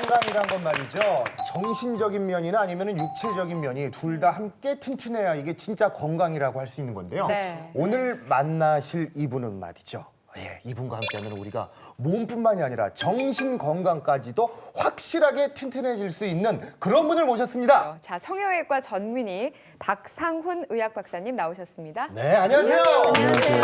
건강이란 건 말이죠. 정신적인 면이나 아니면 육체적인 면이 둘 다 함께 튼튼해야 이게 진짜 건강이라고 할 수 있는 건데요. 네. 오늘 만나실 이분은 말이죠. 예, 이분과 함께하면 우리가 몸뿐만이 아니라 정신 건강까지도 확실하게 튼튼해질 수 있는 그런 분을 모셨습니다. 자, 성형외과 전문의 박상훈 의학 박사님 나오셨습니다. 네, 안녕하세요. 안녕하세요.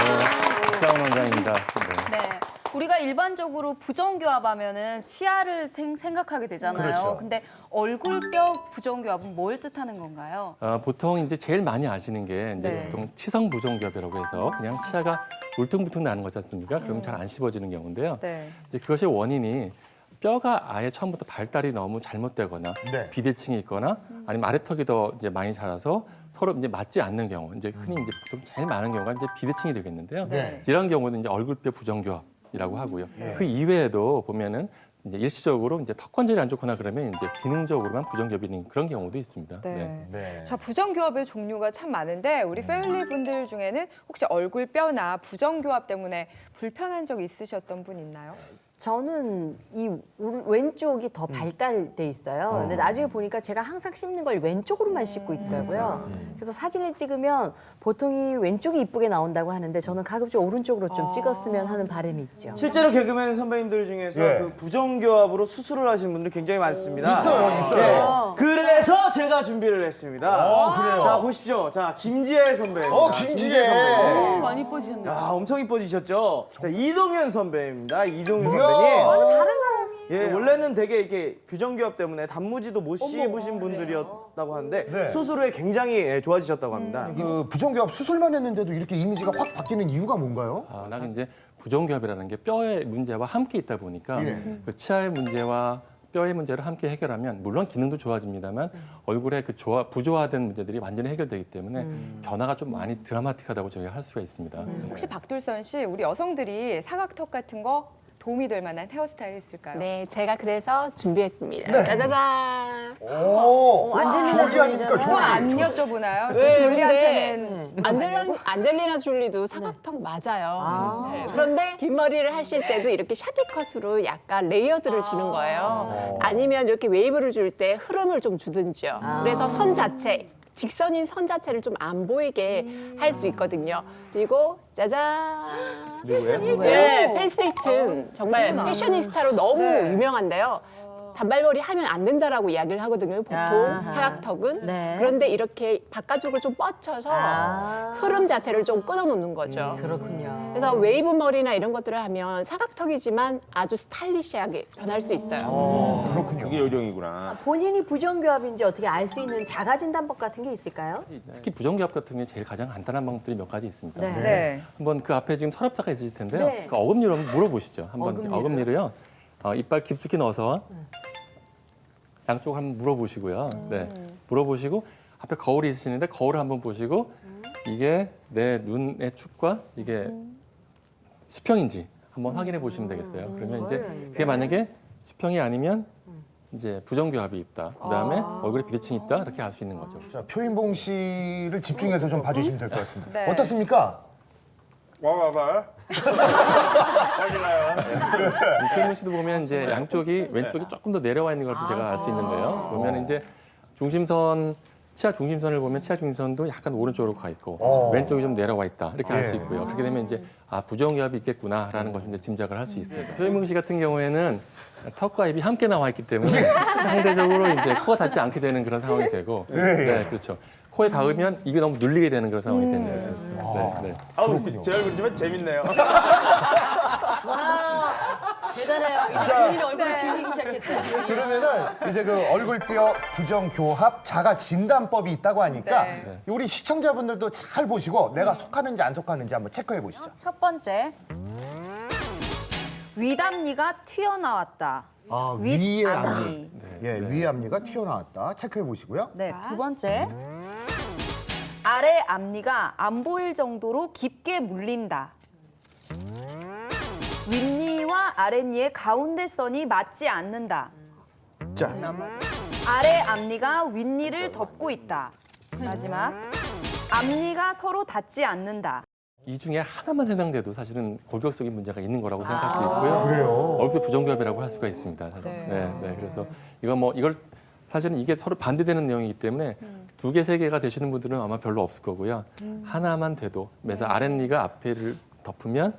박상훈 원장입니다. 네. 네. 우리가 일반적으로 부정교합 하면은 치아를 생각하게 되잖아요. 그렇죠. 근데 얼굴뼈 부정교합은 뭘 뜻하는 건가요? 보통 이제 제일 많이 아시는 게 이제 네. 보통 치성 부정교합이라고 해서 그냥 치아가 울퉁불퉁 나는 거지 않습니까? 그러면 잘 안 씹어지는 경우인데요. 네. 이제 그것의 원인이 뼈가 아예 처음부터 발달이 너무 잘못되거나 네. 비대칭이 있거나 아니면 아래턱이 더 이제 많이 자라서 서로 이제 맞지 않는 경우, 이제 흔히 이제 보통 제일 많은 경우가 이제 비대칭이 되겠는데요. 네. 이런 경우는 이제 얼굴뼈 부정교합이라고 하고요. 그 이외에도 보면은 이제 일시적으로 이제 턱 관절이 안 좋거나 그러면 이제 기능적으로만 부정교합이 있는 그런 경우도 있습니다. 네. 네. 자, 부정교합의 종류가 참 많은데 우리 패밀리 분들 중에는 혹시 얼굴뼈나 부정교합 때문에 불편한 적 있으셨던 분 있나요? 저는 이 왼쪽이 더 발달돼 있어요. 근데 나중에 보니까 제가 항상 씹는 걸 왼쪽으로만 씹고 있더라고요. 그래서 사진을 찍으면 보통 이 왼쪽이 이쁘게 나온다고 하는데 저는 가급적 오른쪽으로 좀 찍었으면 하는 바람이 있죠. 실제로 개그맨 선배님들 중에서 예. 그 부정교합으로 수술을 하신 분들 굉장히 많습니다. 있어요. 그래서 제가 준비를 했습니다. 그래요? 자, 보십시오. 자, 김지혜 선배입니다. 김지혜. 선배님. 많이 이뻐지셨네요. 야, 엄청 이뻐지셨죠? 자, 이동현 선배입니다. 이동현 이야. 선배님. 다른 사람이 예, 원래는 되게 이렇게 부정교합 때문에 단무지도 못 씹으신 분들이었다고 하는데 네. 수술 후에 굉장히 좋아지셨다고 합니다. 그 부정교합 수술만 했는데도 이렇게 이미지가 확 바뀌는 이유가 뭔가요? 워낙 이제 부정교합이라는 게 뼈의 문제와 함께 있다 보니까 예. 그 치아의 문제와 뼈의 문제를 함께 해결하면 물론 기능도 좋아집니다만 얼굴의 그 부조화된 문제들이 완전히 해결되기 때문에 변화가 좀 많이 드라마틱하다고 저희가 할 수가 있습니다. 혹시 박둘선 씨, 우리 여성들이 사각턱 같은 거 도움이 될 만한 헤어스타일 있을까요? 네, 제가 그래서 준비했습니다. 네. 짜자잔. 안젤리나 조리 아닙니까, 졸리잖아요. 또 안 여쭤보나요? 또 왜? 졸리한테는 안젤리나 졸리도 사각턱 맞아요. 네, 그런데 긴 머리를 하실 때도 이렇게 샤기컷으로 약간 레이어드를 주는 거예요. 아니면 이렇게 웨이브를 줄 때 흐름을 좀 주든지요. 그래서 선 자체, 직선인 선 자체를 좀 안 보이게 할 수 있거든요. 그리고 짜잔. 누구예요? 네, 페리스 힐튼 정말 패셔니스타로 너무 유명한데요. 단발머리 하면 안 된다라고 이야기를 하거든요. 보통 사각턱은. 네. 그런데 이렇게 바깥쪽을 좀 뻗쳐서 흐름 자체를 좀 끊어놓는 거죠. 그렇군요. 그래서 웨이브 머리나 이런 것들을 하면 사각턱이지만 아주 스타일리시하게 변할 수 있어요. 그렇군요. 이게 요령이구나. 본인이 부정교합인지 어떻게 알 수 있는 자가 진단법 같은 게 있을까요? 특히 부정교합 같은 게 제일 가장 간단한 방법들이 몇 가지 있습니다. 네. 네. 한번 그 앞에 지금 서랍자가 있으실 텐데요. 네. 그 어금니로 한번 물어보시죠. 한번 어금니로요? 어금니로요. 이빨 깊숙이 넣어서 양쪽 한번 물어보시고요. 네, 물어보시고 앞에 거울이 있으시는데 거울을 한번 보시고 이게 내 눈의 축과 이게 수평인지 한번 확인해 보시면 되겠어요. 그러면 이제 그게 만약에 수평이 아니면 이제 부정교합이 있다. 그다음에 얼굴에 비대칭이 있다. 이렇게 알 수 있는 거죠. 자, 표인봉 씨를 집중해서 좀 봐주시면 될 것 같습니다. 네. 어떻습니까? 와봐봐. 확인해요. 표현문 씨도 보면 이제 양쪽이 왼쪽이 조금 더 내려와 있는 걸 제가 알 수 있는데요. 보면 이제 중심선 치아 중심선을 보면 치아 중심선도 약간 오른쪽으로 가 있고 왼쪽이 좀 내려와 있다 이렇게 알 수 있고요. 그렇게 되면 이제 부정교합이 있겠구나라는 것을 이제 짐작을 할 수 있어요. 표현문 씨 같은 경우에는 턱과 입이 함께 나와 있기 때문에 상대적으로 이제 코가 닿지 않게 되는 그런 상황이 되고, 네, 그렇죠. 코에 닿으면 입이 너무 눌리게 되는 그런 상황이 되는 거죠. 그렇죠. 네, 네. 아우, 제 얼굴이 좀 재밌네요. 대단해요. 본인 얼굴이 질리기 시작했어요. 그러면은 이제 그 얼굴뼈 부정교합 자가 진단법이 있다고 하니까 네. 우리 시청자분들도 잘 보시고 내가 속하는지 안 속하는지 한번 체크해 보시죠. 첫 번째. 윗앞니가 튀어나왔다. 위에 앞니. 윗앞니. 예, 위에 앞니가 튀어나왔다. 체크해 보시고요. 네, 두 번째. 아래 앞니가 안 보일 정도로 깊게 물린다. 윗니와 아랫니의 가운데 선이 맞지 않는다. 자, 아래 앞니가 윗니를 덮고 있다. 마지막. 앞니가 서로 닿지 않는다. 이 중에 하나만 해당돼도 사실은 골격적인 문제가 있는 거라고 생각할 수 있고요. 그래요? 얼굴 부정교합이라고 할 수가 있습니다. 사실. 네. 그래서 이걸 사실은 이게 서로 반대되는 내용이기 때문에 2개, 3개가 되시는 분들은 아마 별로 없을 거고요. 하나만 돼도 그래서 아랫니가 앞에를 덮으면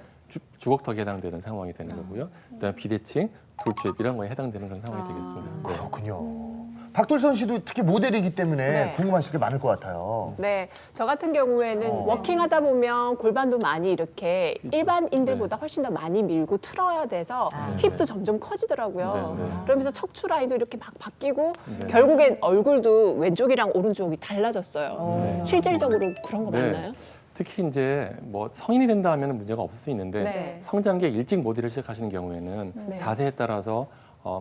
주걱턱에 해당되는 상황이 되는 거고요. 그다음에 비대칭, 돌출입 이런 거에 해당되는 그런 상황이 되겠습니다. 네. 그렇군요. 박돌선 씨도 특히 모델이기 때문에 네. 궁금하실 게 많을 것 같아요. 네, 저 같은 경우에는 워킹하다 보면 골반도 많이 이렇게 일반인들보다 훨씬 더 많이 밀고 틀어야 돼서 힙도 점점 커지더라고요. 네. 그러면서 척추 라인도 이렇게 막 바뀌고 네. 결국엔 얼굴도 왼쪽이랑 오른쪽이 달라졌어요. 실질적으로 그런 거 네. 맞나요? 특히 이제 뭐 성인이 된다 하면 문제가 없을 수 있는데 네. 성장기에 일찍 모델을 시작하시는 경우에는 네. 자세에 따라서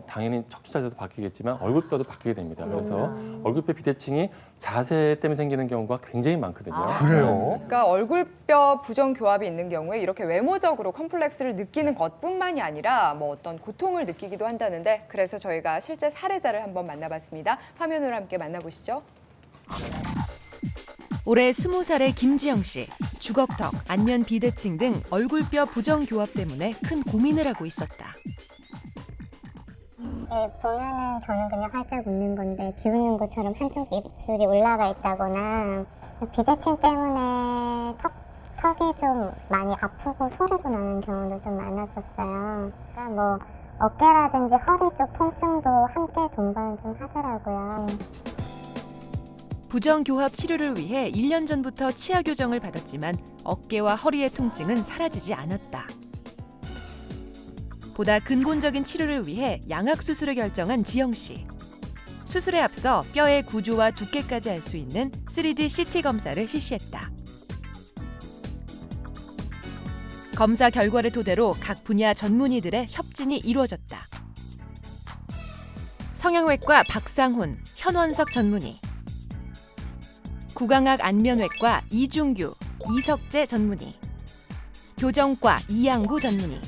당연히 척추 자세도 바뀌겠지만 얼굴뼈도 바뀌게 됩니다. 그래서 얼굴뼈 비대칭이 자세 때문에 생기는 경우가 굉장히 많거든요. 그래요? 그러니까 얼굴뼈 부정교합이 있는 경우에 이렇게 외모적으로 컴플렉스를 느끼는 것뿐만이 아니라 뭐 어떤 고통을 느끼기도 한다는데 그래서 저희가 실제 사례자를 한번 만나봤습니다. 화면으로 함께 만나보시죠. 올해 20살의 김지영 씨. 주걱턱, 안면 비대칭 등 얼굴뼈 부정교합 때문에 큰 고민을 하고 있었다. 네, 보면은 저는 그냥 활짝 웃는 건데 비웃는 것처럼 한쪽 입술이 올라가 있다거나 비대칭 때문에 턱이 좀 많이 아프고 소리도 나는 경우도 좀 많았었어요. 그러니까 뭐 어깨라든지 허리 쪽 통증도 함께 동반을 좀 하더라고요. 부정교합 치료를 위해 1년 전부터 치아 교정을 받았지만 어깨와 허리의 통증은 사라지지 않았다. 보다 근본적인 치료를 위해 양악 수술을 결정한 지영 씨. 수술에 앞서 뼈의 구조와 두께까지 알 수 있는 3D CT 검사를 실시했다. 검사 결과를 토대로 각 분야 전문의들의 협진이 이루어졌다. 성형외과 박상훈, 현원석 전문의, 구강학 안면외과 이중규, 이석재 전문의, 교정과 이양구 전문의.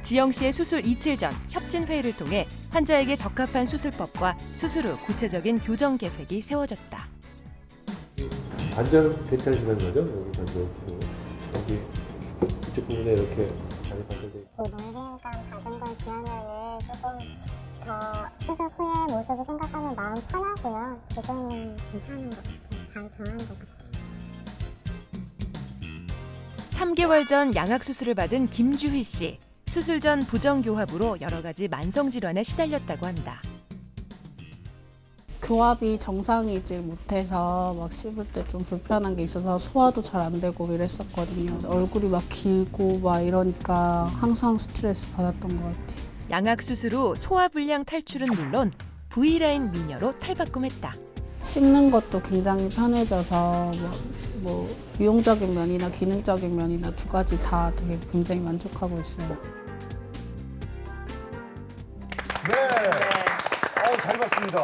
지영 씨의 수술 이틀 전 협진 회의를 통해 환자에게 적합한 수술법과 수술 후 구체적인 교정 계획이 세워졌다. 관절 괜찮으시는 거죠? 여기 관절 여기 이쪽 부분에 이렇게 관절 관절돼 있고. 농진감 받은 걸 비하면은 조금 더 수술 후의 모습을 생각하면 마음 편하고요. 지금은 괜찮은 것 같아요. 잘 정한 것 같아요. 3개월 전 양악 수술을 받은 김주희 씨. 수술 전 부정교합으로 여러 가지 만성 질환에 시달렸다고 한다. 교합이 정상이지 못해서 막 씹을 때 좀 불편한 게 있어서 소화도 잘 안 되고 이랬었거든요. 얼굴이 막 길고 막 이러니까 항상 스트레스 받았던 것 같아요. 양악 수술 후 소화불량 탈출은 물론 V라인 미녀로 탈바꿈했다. 씹는 것도 굉장히 편해져서 뭐 유용적인 면이나 기능적인 면이나 두 가지 다 되게 굉장히 만족하고 있어요. 네. 잘 봤습니다.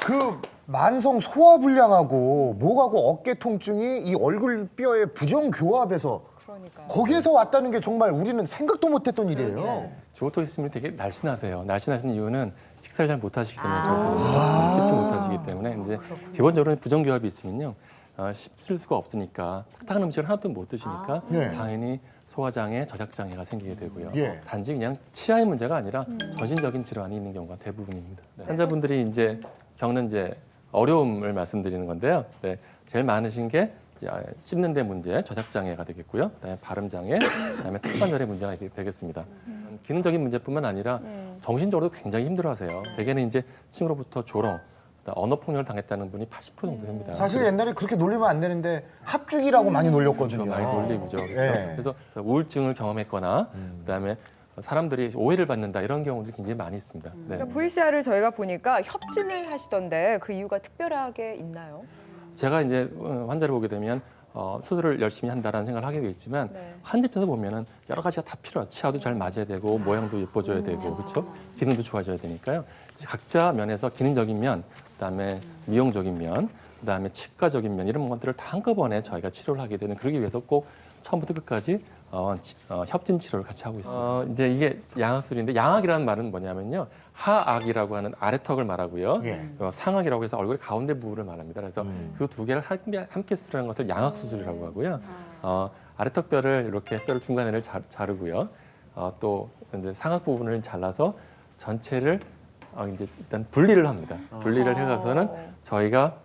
그 만성 소화불량하고 목하고 어깨 통증이 이 얼굴뼈의 부정교합에서 그러니까요. 거기에서 왔다는 게 정말 우리는 생각도 못했던 일이에요. 주걱턱 있으면 되게 날씬하세요. 날씬하시는 이유는 식사를 잘 못하시기 때문에 그렇거든요. 씹지 못하시기 때문에 이제 기본적으로 부정교합이 있으면요 씹을 수가 없으니까 딱딱한 음식을 하나도 못 드시니까 네. 당연히 소화장애, 저작장애가 생기게 되고요. 예. 단지 그냥 치아의 문제가 아니라 전신적인 질환이 있는 경우가 대부분입니다. 네. 환자분들이 이제 겪는 이제 어려움을 말씀드리는 건데요. 네, 제일 많으신 게 이제 씹는 데 문제, 저작장애가 되겠고요. 그다음에 발음장애, 그다음에 턱관절의 문제가 되겠습니다. 기능적인 문제뿐만 아니라 정신적으로도 굉장히 힘들어하세요. 대개는 이제 친구로부터 조롱, 언어 폭력을 당했다는 분이 80% 정도 됩니다. 사실 옛날에 그렇게 놀리면 안 되는데 합죽이라고 많이 놀렸거든요. 많이 놀리고죠. 그렇죠? 예. 그래서 우울증을 경험했거나 그다음에 사람들이 오해를 받는다 이런 경우들이 굉장히 많이 있습니다. 네. 그러니까 VCR을 저희가 보니까 협진을 하시던데 그 이유가 특별하게 있나요? 제가 이제 환자를 보게 되면 수술을 열심히 한다라는 생각을 하게 되겠지만 네. 한 입에서 보면은 여러 가지가 다 필요해요. 치아도 잘 맞아야 되고 모양도 예뻐져야 되고 그렇죠? 기능도 좋아져야 되니까요. 각자 면에서 기능적인 면, 그다음에 미용적인 면, 그다음에 치과적인 면 이런 것들을 다 한꺼번에 저희가 치료를 하게 되는 그러기 위해서 꼭 처음부터 끝까지 협진 치료를 같이 하고 있습니다. 이제 이게 양악술인데 양악이라는 말은 뭐냐면요. 하악이라고 하는 아래턱을 말하고요. 예. 상악이라고 해서 얼굴의 가운데 부분을 말합니다. 그래서 그 두 개를 함께 수술하는 것을 양악수술이라고 하고요. 아래턱 뼈를 이렇게 뼈를 중간에를 자르고요. 또 이제 상악 부분을 잘라서 전체를 이제 일단 분리를 합니다. 분리를 해가서는 저희가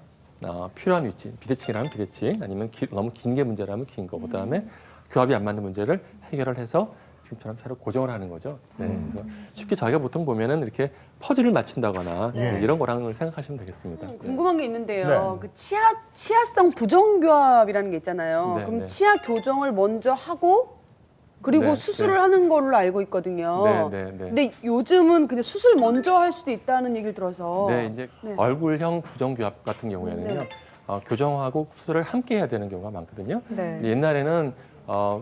필요한 위치, 비대칭이라면 비대칭, 아니면 너무 긴 게 문제라면 긴 거, 그다음에 교합이 안 맞는 문제를 해결을 해서 지금처럼 새로 고정을 하는 거죠. 네, 그래서 쉽게 저희가 보통 보면은 이렇게 퍼즐을 맞춘다거나 이런 거랑 생각하시면 되겠습니다. 궁금한 게 있는데요. 네. 그 치아성 부정교합이라는 게 있잖아요. 네, 그럼 네. 치아 교정을 먼저 하고 그리고 네, 수술을 네. 하는 걸로 알고 있거든요. 네, 네, 네. 근데 요즘은 그냥 수술 먼저 할 수도 있다는 얘기를 들어서. 네, 이제 얼굴형 부정교합 같은 경우에는요, 교정하고 수술을 함께 해야 되는 경우가 많거든요. 근데 옛날에는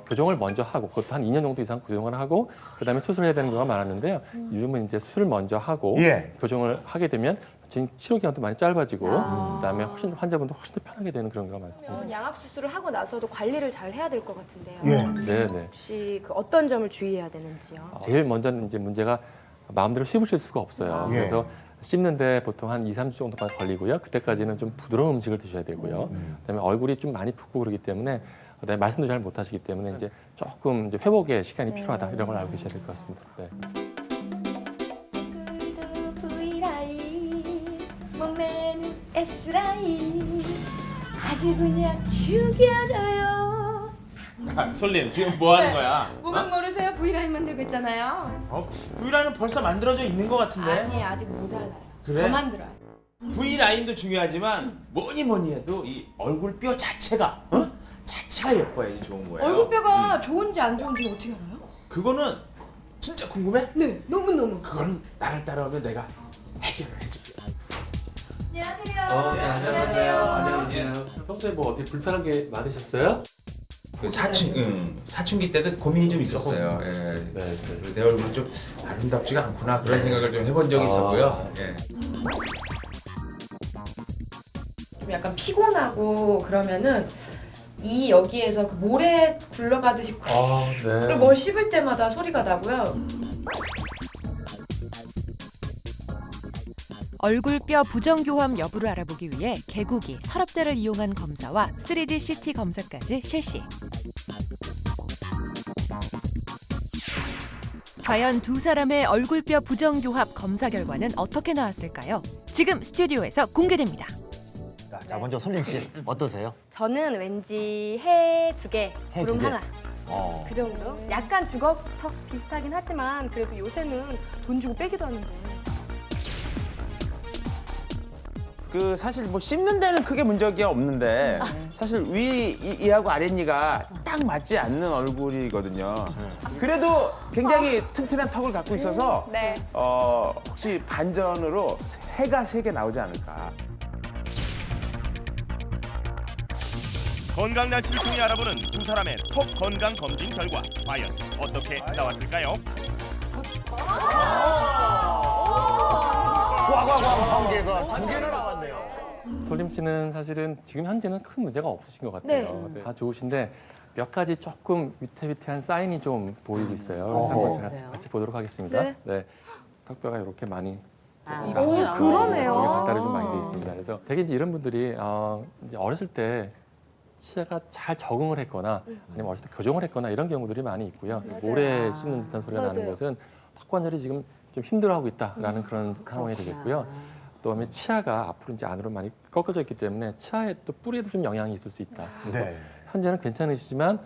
교정을 먼저 하고 그것도 한 2년 정도 이상 교정을 하고 그다음에 수술해야 되는 경우가 많았는데요. 요즘은 이제 수술 먼저 하고 예. 교정을 하게 되면 치료 기간도 많이 짧아지고 그다음에 환자분도 훨씬 더 편하게 되는 그런 경우가 많습니다. 양악 수술을 하고 나서도 관리를 잘 해야 될 것 같은데요. 예. 네, 네. 혹시 그 어떤 점을 주의해야 되는지요? 제일 먼저는 이제 문제가 마음대로 씹으실 수가 없어요. 예. 그래서 씹는데 보통 한 2, 3주 정도까지 걸리고요. 그때까지는 좀 부드러운 음식을 드셔야 되고요. 그다음에 얼굴이 좀 많이 붓고 그러기 때문에 그다음에 말씀도 잘 못하시기 때문에 이제 조금 이제 회복의 시간이 필요하다 이런 걸 알고 계셔야 될 것 같습니다. 네. 몸매는 S라인 아주 그냥 죽여줘요. 솔님 지금 뭐 하는 거야? 모방 모르세요? V라인 만들고 있잖아요. V라인은 벌써 만들어져 있는 것 같은데. 아니 아직 모자라요. 그래? 더 만들어요. V라인도 중요하지만 뭐니 해도 이 얼굴뼈 자체가 자체가 예뻐야지 좋은 거예요. 얼굴뼈가 좋은지 안 좋은지 어떻게 알아요? 그거는 진짜 궁금해? 네, 너무. 그거는 나를 따라오면 내가 해결을 해줄게. 안녕하세요. 안녕하세요. 평소에 뭐 어떻게 불편한 게 많으셨어요? 그 사춘기 때도 고민이 좀 있었어요. 예. 네. 내 얼굴은 좀 아름답지가 않구나 그런 생각을 좀 해본 적이 있었고요. 예. 좀 약간 피곤하고 그러면은 이 여기에서 그 모래 굴러가듯이 네. 뭘 씹을 때마다 소리가 나고요. 얼굴뼈 부정교합 여부를 알아보기 위해 개구기, 서랍자를 이용한 검사와 3D CT 검사까지 실시. 과연 두 사람의 얼굴뼈 부정교합 검사 결과는 어떻게 나왔을까요? 지금 스튜디오에서 공개됩니다. 자, 먼저 솔림 씨 어떠세요? 저는 왠지 해 2개, 해 구름 2개? 하나. 그 정도? 약간 주걱턱 비슷하긴 하지만 그래도 요새는 돈 주고 빼기도 하는데. 그 사실 뭐 씹는 데는 크게 문제가 없는데 사실 위하고 아랫니가 딱 맞지 않는 얼굴이거든요. 그래도 굉장히 튼튼한 턱을 갖고 있어서 혹시 반전으로 해가 3개 나오지 않을까. 건강난치를 통해 알아보는 두 사람의 턱 건강 검진 결과 과연 어떻게 나왔을까요? 꽝꽝꽝 관계가 2개나 나왔네요. 솔림 씨는 사실은 지금 현재는 큰 문제가 없으신 것 같아요. 네. 다 좋으신데 몇 가지 조금 위태위태한 사인이 좀 보이고 있어요. 그래서 한번 제가 같이 보도록 하겠습니다. 네. 턱뼈가 이렇게 많이 오, 그러네요. 발달이 좀 많이 돼 있습니다. 그래서 되게 이제 이런 분들이 이제 어렸을 때 치아가 잘 적응을 했거나 아니면 어렸을 때 교정을 했거나 이런 경우들이 많이 있고요. 모래 씹는 듯한 소리가 나는 것은 턱 관절이 지금 좀 힘들어하고 있다라는 그런 상황이 되겠고요. 또 치아가 앞으로 이제 안으로 많이 꺾어져 있기 때문에 치아에 또 뿌리에도 좀 영향이 있을 수 있다. 그래서 현재는 괜찮으시지만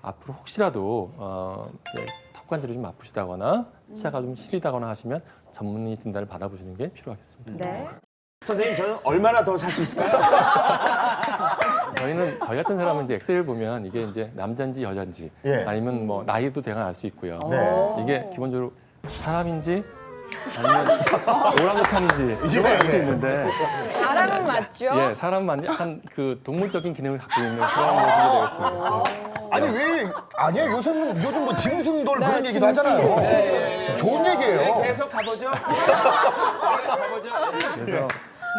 앞으로 혹시라도 이제 턱 관절이 좀 아프시다거나 치아가 좀 시리다거나 하시면 전문의 진단을 받아보시는 게 필요하겠습니다. 네. 선생님 저는 얼마나 더 살 수 있을까요? 저희 같은 사람은 이제 엑셀을 보면 이게 이제 남자인지 여자인지 아니면 뭐 나이도 대강 알 수 있고요. 이게 기본적으로 사람인지 아니면 오랑우탄인지 이걸 알 수 있는데 사람은 맞죠? 예, 사람만 약간 그 동물적인 기능을 갖고 있는 그런 모습이 되겠습니다. 아니 왜 아니에요? 요즘 뭐 짐승돌 그런 얘기도 하잖아요. 좋은 얘기예요. 계속 가보죠. 그래서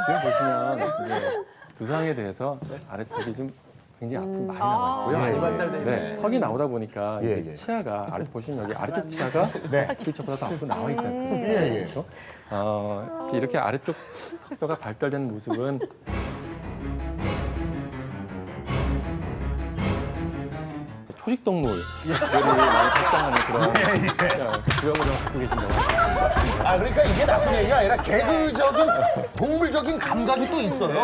지금 보시면 이제 두상에 대해서 아래턱이 좀 굉장히 앞으로 많이 나와 있고요. 많이 발달돼 있네. 네, 턱이 나오다 보니까 예, 이제 예. 치아가 아래 보시면 여기 아래쪽 치아가 길쪽보다 더 앞으로 나와 있지 않습니까? 예, 예. 그렇죠? 이제 이렇게 아래쪽 턱뼈가 발달된 모습은 초식 동물들이 많이 발달하는 그런 주형으로 갖고 계신다고 합니다. 아 그러니까 이게 나쁜 얘기가 아니라 개그적인 동물적인 감각이 또 있어요.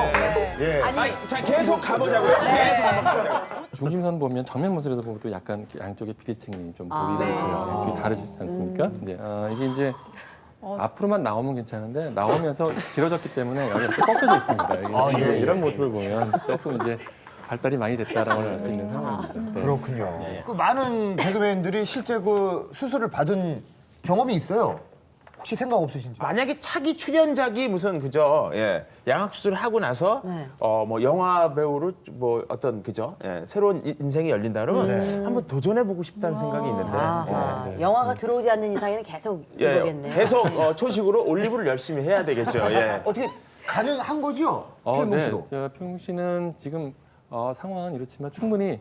예. 자 계속 가보자고요. 계속 한번 가보자고요. 중심선 보면 정면 모습에서 보면 또 약간 양쪽에 비대칭이 좀 보이는 거예요. 양쪽이 다르지 않습니까? 이게 이제 앞으로만 나오면 괜찮은데 나오면서 길어졌기 때문에 여기 꺾여져 있습니다. 이게 이제 이런 모습을 보면 조금 이제 발달이 많이 됐다라고 할 수 있는 상황입니다. 네. 그렇군요. 그 많은 개그맨들이 실제 그 수술을 받은 경험이 있어요. 혹시 생각 없으신지? 만약에 차기 출연작이 무슨 그죠? 예. 양악 수술을 하고 나서 뭐 영화 배우로 뭐 어떤 그죠? 예. 새로운 인생이 열린다 그러면 한번 도전해 보고 싶다는 생각이 있는데. 영화가 들어오지 않는 이상에는 계속 예. 이거겠네요. 계속 초식으로 올리브를 열심히 해야 되겠죠. 예. 어떻게 가능한 거죠? 네. 필몽 씨도? 평 씨는 지금 상황은 이렇지만 충분히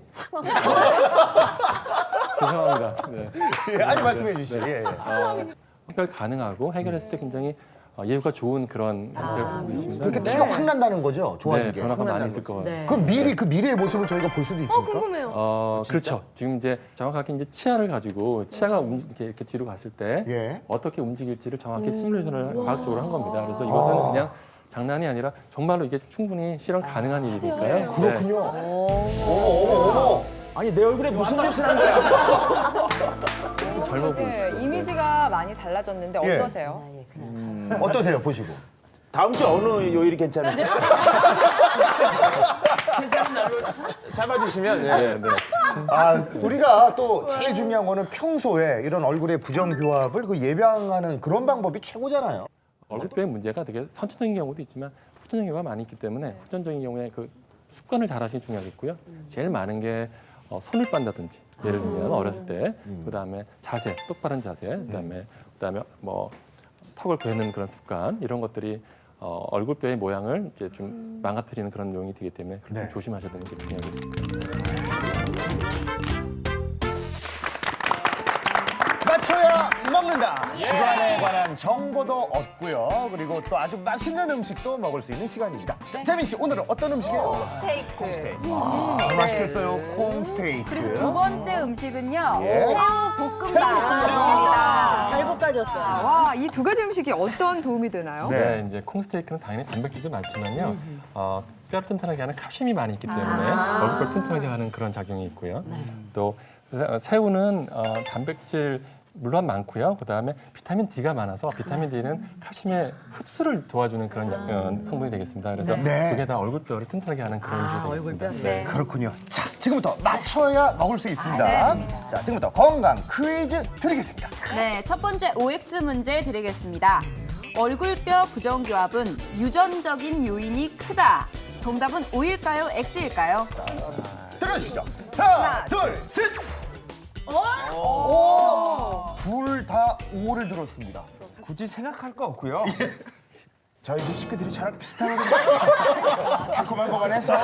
죄송합니다. 네. 예, 아니 말씀해 주시죠. 예, 예. 해결 가능하고 해결했을 때 굉장히 예후가 좋은 그런 상태를 갖고 계십니다. 그렇게 티가 확 난다는 거죠? 좋아진 네, 게. 변화가 많이 있을 것 같아요. 그럼 그 미래의 모습을 저희가 볼 수도 있습니까? 그렇죠. 지금 이제 정확하게 이제 치아를 가지고 치아가 이렇게 뒤로 갔을 때 어떻게 움직일지를 정확히 시뮬레이션을 과학적으로 한 겁니다. 그래서 이것은 그냥 장난이 아니라 정말로 이게 충분히 실현 가능한 일이니까요. 그렇군요. 어머. 아니 내 얼굴에 무슨 짓을 한 거야? 젊어 보이시고. 이미지가 많이 달라졌는데 예. 어떠세요? 어떠세요, 보시고? 다음 주 어느 요일이 괜찮으세요? 괜찮은 날로 잡아주시면. 예. 네. 우리가 또 제일 중요한 거는 평소에 이런 얼굴의 부정교합을 그 예방하는 그런 방법이 최고잖아요. 얼굴뼈의 문제가 되게 선천적인 경우도 있지만 후천적인 경우가 많이 있기 때문에 후천적인 경우에 그 습관을 잘 하시는 게 중요하겠고요. 제일 많은 게 손을 빤다든지 예를 들면 어렸을 때 그다음에 자세, 똑바른 자세, 그다음에 뭐 턱을 괴는 그런 습관 이런 것들이 얼굴뼈의 모양을 이제 좀 망가뜨리는 그런 요인이 되기 때문에 그걸 좀 조심하셔야 되는 게 중요하겠습니다. 맞춰야 먹는다. 시간에 관한 정보도 얻고요. 그리고 또 아주 맛있는 음식도 먹을 수 있는 시간입니다. 재민 씨, 오늘은 어떤 음식이에요? 스테이크. 맛있겠어요. 콩 스테이크. 그리고 두 번째 음식은요. 예. 새우 볶음밥입니다. 잘 볶아졌어요. 와, 이 두 가지 음식이 어떤 도움이 되나요? 네, 이제 콩 스테이크는 당연히 단백질도 많지만요. 뼈를 튼튼하게 하는 칼슘이 많이 있기 때문에 얼굴뼈를 튼튼하게 하는 그런 작용이 있고요. 또 새우는 단백질 물론 많고요. 그다음에 비타민 D가 많아서 비타민 D는 칼슘의 흡수를 도와주는 그런 성분이 되겠습니다. 그래서 두 개 다 얼굴뼈를 튼튼하게 하는 그런 음식이 되겠습니다. 그렇군요. 자, 지금부터 맞춰야 먹을 수 있습니다. 자, 지금부터 건강 퀴즈 드리겠습니다. 네, 첫 번째 OX 문제 드리겠습니다. 얼굴뼈 부정교합은 유전적인 요인이 크다. 정답은 O일까요? X일까요? 들어주시죠. 하나, 둘, 셋. 둘 다 O를 들었습니다. 굳이 생각할 거 없고요. 저희 집 식구들이 저랑 비슷하거든요. 달콤한 해서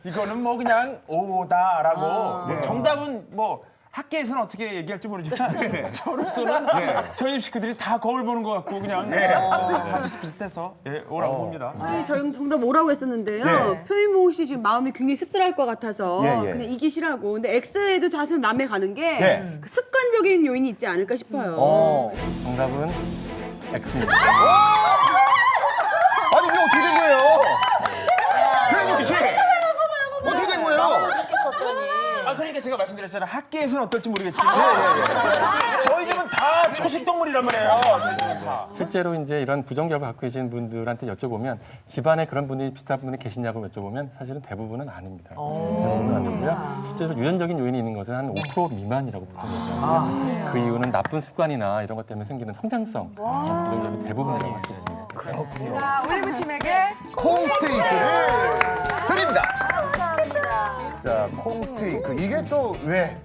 이거는 뭐 그냥 오다라고. 정답은 뭐 학계에서는 어떻게 얘기할지 모르지만 저로서는 저희 집 식구들이 다 거울 보는 것 같고 그냥 다 비슷비슷해서 오라고 봅니다. 아니, 저희 정답 뭐라고 했었는데요. 네. 표이몽 씨 지금 마음이 굉장히 씁쓸할 것 같아서 그냥 이기시라고. 근데 X에도 자세히 마음에 가는 게 그 습관적인 요인이 있지 않을까 싶어요. 정답은 X입니다. 아니, 이게 어떻게 된 거예요? 대한민국 씨! 어떻게 된 거예요? 그러니까 제가 말씀드렸잖아요. 학계에서는 어떨지 모르겠지만 저희 집은 다 초식 동물이란 말이에요. 저희 집은 다. 실제로 이제 이런 부정교합을 갖고 계신 분들한테 여쭤보면 집안에 그런 분이 비슷한 분이 계시냐고 여쭤보면 사실은 대부분은 아닙니다. 대부분은 아니고요. 실제로 유전적인 요인이 있는 것은 한 5% 미만이라고 보통 얘기합니다. 그 이유는 나쁜 습관이나 이런 것 때문에 생기는 성장성 부정교합이 대부분이라고 할 수 있습니다. 그렇군요. 자, 올리브 팀에게 콩 스테이크를 드립니다. 감사합니다. 자, 콩 스테이크. 이게 또 왜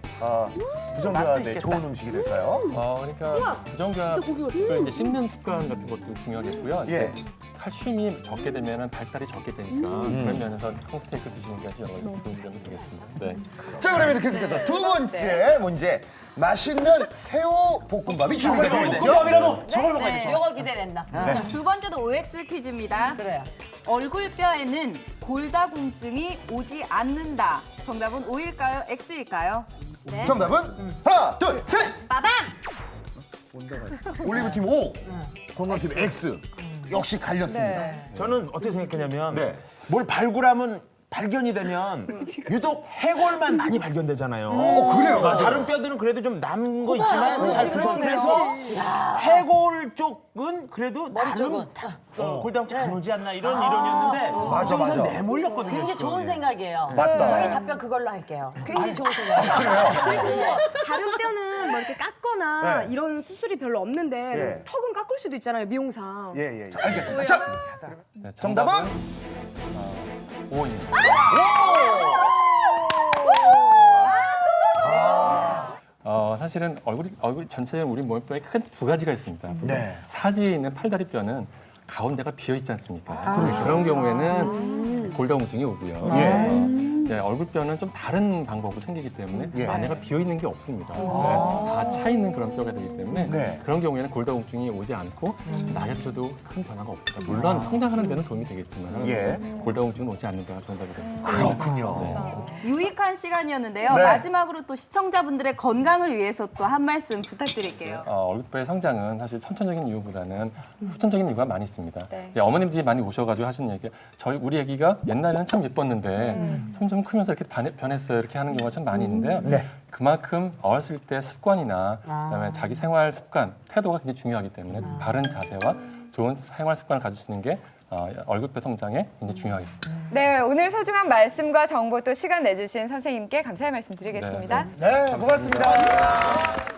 부정교합에 좋은 음식이 될까요? 그러니까 부정교합을 이제 씹는 습관 같은 것도 중요하겠고요. 예. 이제 칼슘이 적게 되면 발달이 적게 되니까 그런 면에서 콩스테이크 드시는 것이 좋은 점이 되겠습니다. 네. 자, 그러면 계속해서 두 번째 문제. 맛있는 새우 볶음밥이 준비되어 있죠? 저걸 먹어야 돼. 이거 기대된다. 두 번째도 OX 퀴즈입니다. 그래요. 얼굴뼈에는 골다공증이 오지 않는다. 정답은 O일까요? X일까요? 정답은 하나, 둘, 셋! 빠밤! 올리브팀 O, 건강팀 X. 역시 갈렸습니다. 저는 어떻게 생각했냐면 네. 뭘 발굴하면 발견이 되면 유독 해골만 많이 발견되잖아요. 그래요, 맞아요. 다른 뼈들은 그래도 좀 남은 거 있지만 잘 붙어. 그래서 해골 쪽은 그래도 나름 골다공증 안 오지 않나 이런 이론이었는데 맞아, 맞아. 내몰렸거든요. 굉장히 좋은 생각이에요. 맞다. 저희 답변 그걸로 할게요. 굉장히 좋은 생각이에요. 다른 뼈는 뭐 이렇게 깎거나 네. 이런 수술이 별로 없는데 예. 턱은 깎을 수도 있잖아요, 미용상. 예. 알겠습니다. 자, 네, 정답은? O입니다. 사실은 얼굴 전체에 우리 몸뼈에 큰 두 가지가 있습니다. 네. 사지에 있는 팔다리 뼈는 가운데가 비어 있지 않습니까? 그런 경우에는 골다공증이 오고요. 얼굴뼈는 좀 다른 방법으로 생기기 때문에 안에가 비어 있는 게 없습니다. 다 차 있는 그런 뼈가 되기 때문에 그런 경우에는 골다공증이 오지 않고 나약표도 큰 변화가 없습니다. 물론 성장하는 데는 도움이 되겠지만 골다공증은 오지 않는다가 정답이 됩니다. 그렇군요. 유익한 시간이었는데요. 네. 마지막으로 또 시청자분들의 건강을 위해서 또 한 말씀 부탁드릴게요. 얼굴뼈의 성장은 사실 선천적인 이유보다는 후천적인 이유가 많이 있습니다. 이제 어머님들이 많이 오셔가지고 하시는 얘기가 우리 애기가 옛날에는 참 예뻤는데 점점 크면서 이렇게 변했어요. 이렇게 하는 경우가 참 많이 있는데요. 그만큼 어렸을 때 습관이나 그다음에 자기 생활 습관, 태도가 굉장히 중요하기 때문에 바른 자세와 좋은 생활 습관을 가지시는 게 얼굴뼈 성장에 굉장히 중요하겠습니다. 네, 오늘 소중한 말씀과 정보 또 시간 내주신 선생님께 감사의 말씀 드리겠습니다. 네, 고맙습니다.